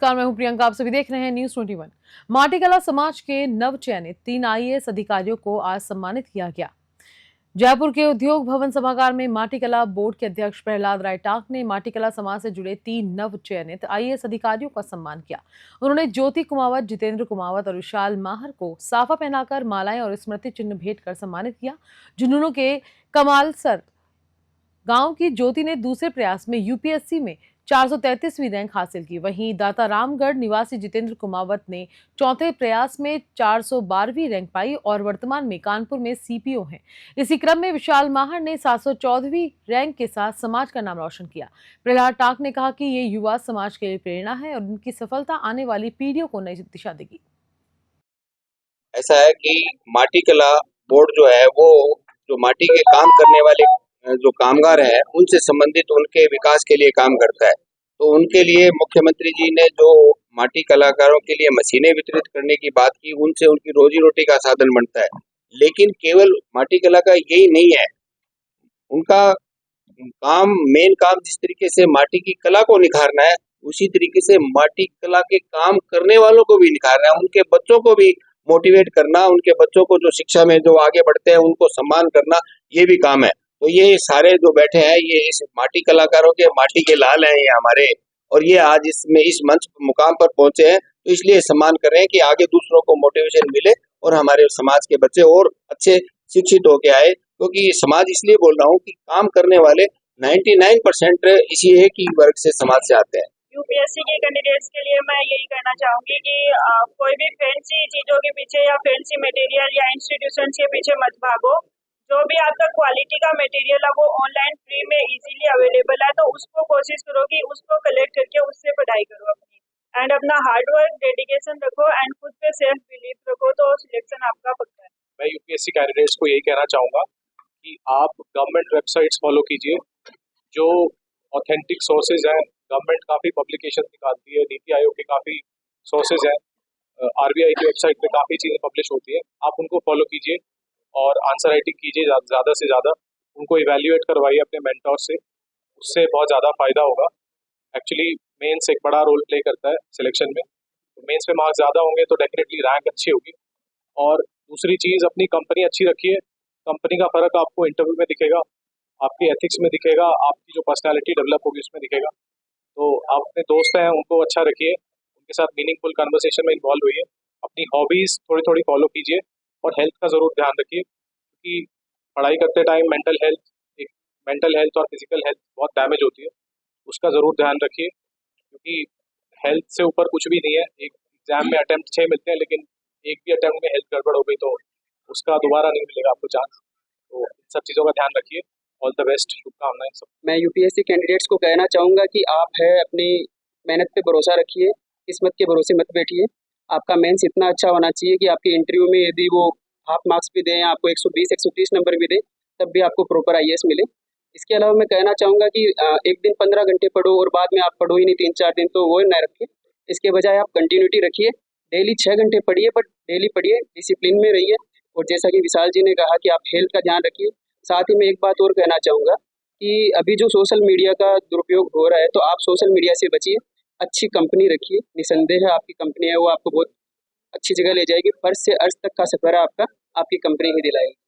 नमस्कार, मैं हूं प्रियंका। आप सभी देख रहे हैं न्यूज 21। माटीकला समाज के नवचयनित 3 आईएएस अधिकारियों को आज सम्मानित किया गया। जयपुर के उद्योग भवन सभागार में माटीकला बोर्ड के अध्यक्ष प्रहलाद राय टांक ने माटीकला समाज से जुड़े 3 नवचयनित आईएएस अधिकारियों का सम्मान किया। उन्होंने ज्योति कुमावत, जितेंद्र कुमावत और विशाल माहर को साफा पहनाकर मालाएं और स्मृति चिन्ह भेंट कर सम्मानित किया। झुंझुनू के कमालसर गांव की ज्योति ने दूसरे प्रयास में यूपीएससी में 433वीं रैंक हासिल की। वहीं दातारामगढ़ निवासी जितेंद्र कुमावत ने चौथे प्रयास में 412वीं रैंक पाई और वर्तमान में कानपुर में सीपीओ हैं। इसी क्रम में विशाल माहर ने 714वीं रैंक के साथ समाज का नाम रोशन किया। प्रहलाद टांक ने कहा कि ये युवा समाज के लिए प्रेरणा है और उनकी सफलता आने वाली पीढ़ियों को नई दिशा देगी। ऐसा है कि माटीकला बोर्ड जो है वो जो माटी के काम करने वाले जो कामगार हैं उनसे संबंधित उनके विकास के लिए काम करता है। तो उनके लिए मुख्यमंत्री जी ने जो माटी कलाकारों के लिए मशीनें वितरित करने की बात की, उनसे उनकी रोजी रोटी का साधन बनता है। लेकिन केवल माटी कला का यही नहीं है, उनका मेन काम जिस तरीके से माटी की कला को निखारना है, उसी तरीके से माटी कला के काम करने वालों को भी निखारना है, उनके बच्चों को भी मोटिवेट करना, उनके बच्चों को जो शिक्षा में जो आगे बढ़ते हैं उनको सम्मान करना, ये भी काम है। तो ये सारे जो बैठे हैं ये इस माटी कलाकारों के माटी के लाल हैं ये हमारे, और ये आज इसमें इस मंच मुकाम पर पहुंचे हैं, तो इसलिए सम्मान कर रहे हैं कि आगे दूसरों को मोटिवेशन मिले और हमारे समाज के बच्चे और अच्छे शिक्षित होके आए। क्योंकि समाज इसलिए बोल रहा हूँ कि काम करने वाले 99% इसी एक ही वर्ग से समाज से आते हैं। यूपीएससी के कैंडिडेट्स के लिए मैं यही कहना चाहूंगी कि कोई भी फैंसी चीजों के पीछे या फैंसी मटेरियल या इंस्टीट्यूशन के पीछे मत भागो। जो भी आपका क्वालिटी का मटेरियल है वो ऑनलाइन फ्री में इजीली अवेलेबल है, तो उसको कोशिश करो कि उसको कलेक्ट करके उससे पढ़ाई करो अपनी, एंड अपना हार्ड वर्क, डेडिकेशन रखो एंड खुद पे सेल्फ बिलीफ रखो, तो सिलेक्शन आपका पक्का है। मैं यूपीएससी कैंडिडेट्स को यही कहना चाहूँगा कि आप गवर्नमेंट वेबसाइट्स फॉलो कीजिए, जो ऑथेंटिक सोर्सेज हैं। गवर्नमेंट काफ़ी पब्लिकेशन निकालती है, नीति आयोग के काफ़ी सोर्सेज हैं, आरबीआई की वेबसाइट पे काफ़ी चीज़ें पब्लिश होती है, आप उनको फॉलो कीजिए और आंसर राइटिंग कीजिए ज़्यादा से ज़्यादा। उनको इवैल्यूएट करवाइए अपने मेंटोर से, उससे बहुत ज़्यादा फ़ायदा होगा। एक्चुअली मेंस एक बड़ा रोल प्ले करता है सिलेक्शन में, तो मेंस में मार्क्स ज़्यादा होंगे तो डेफिनेटली रैंक अच्छी होगी। और दूसरी चीज़, अपनी कंपनी अच्छी रखिए। कंपनी का फ़र्क आपको इंटरव्यू में दिखेगा, आपकी एथिक्स में दिखेगा, आपकी जो पर्सनैलिटी डेवलप होगी उसमें दिखेगा। तो आप अपने दोस्त हैं उनको अच्छा रखिए, उनके साथ मीनिंगफुल कन्वर्सेशन में इन्वॉल्व होइए, अपनी हॉबीज़ थोड़ी थोड़ी फॉलो कीजिए और हेल्थ का ज़रूर ध्यान रखिए, क्योंकि पढ़ाई करते टाइम मेंटल हेल्थ और फिजिकल हेल्थ बहुत डैमेज होती है, उसका ज़रूर ध्यान रखिए, क्योंकि हेल्थ से ऊपर कुछ भी नहीं है। एक एग्जाम में अटैम्प्ट 6 मिलते हैं, लेकिन एक भी अटैम्प्ट में हेल्थ गड़बड़ हो गई तो उसका दोबारा नहीं मिलेगा आपको चांस। तो इन सब चीज़ों का ध्यान रखिए। ऑल द बेस्ट, शुभकामनाएं सब। मैं यूपीएससी कैंडिडेट्स को कहना चाहूँगा कि आप है अपनी मेहनत पे भरोसा रखिए, किस्मत के भरोसे मत बैठिए। आपका मेंस इतना अच्छा होना चाहिए कि आपके इंटरव्यू में यदि वो हाफ मार्क्स भी दें, आपको 120 130 नंबर भी दें, तब भी आपको प्रॉपर आईएएस मिले। इसके अलावा मैं कहना चाहूँगा कि एक दिन 15 घंटे पढ़ो और बाद में आप पढ़ो ही नहीं 3-4 दिन, तो वो न रखिए। इसके बजाय आप कंटिन्यूटी रखिए, डेली 6 घंटे पढ़िए, बट डेली पढ़िए, डिसिप्लिन में रहिए। और जैसा कि विशाल जी ने कहा कि आप हेल्थ का ध्यान रखिए। साथ ही मैं एक बात और कहना चाहूँगा कि अभी जो सोशल मीडिया का दुरुपयोग हो रहा है, तो आप सोशल मीडिया से बचिए, अच्छी कंपनी रखिए। निसंदेह है आपकी कंपनी है वो आपको बहुत अच्छी जगह ले जाएगी, फर्श से अर्श तक का सफर है आपका, आपकी कंपनी ही दिलाएगी।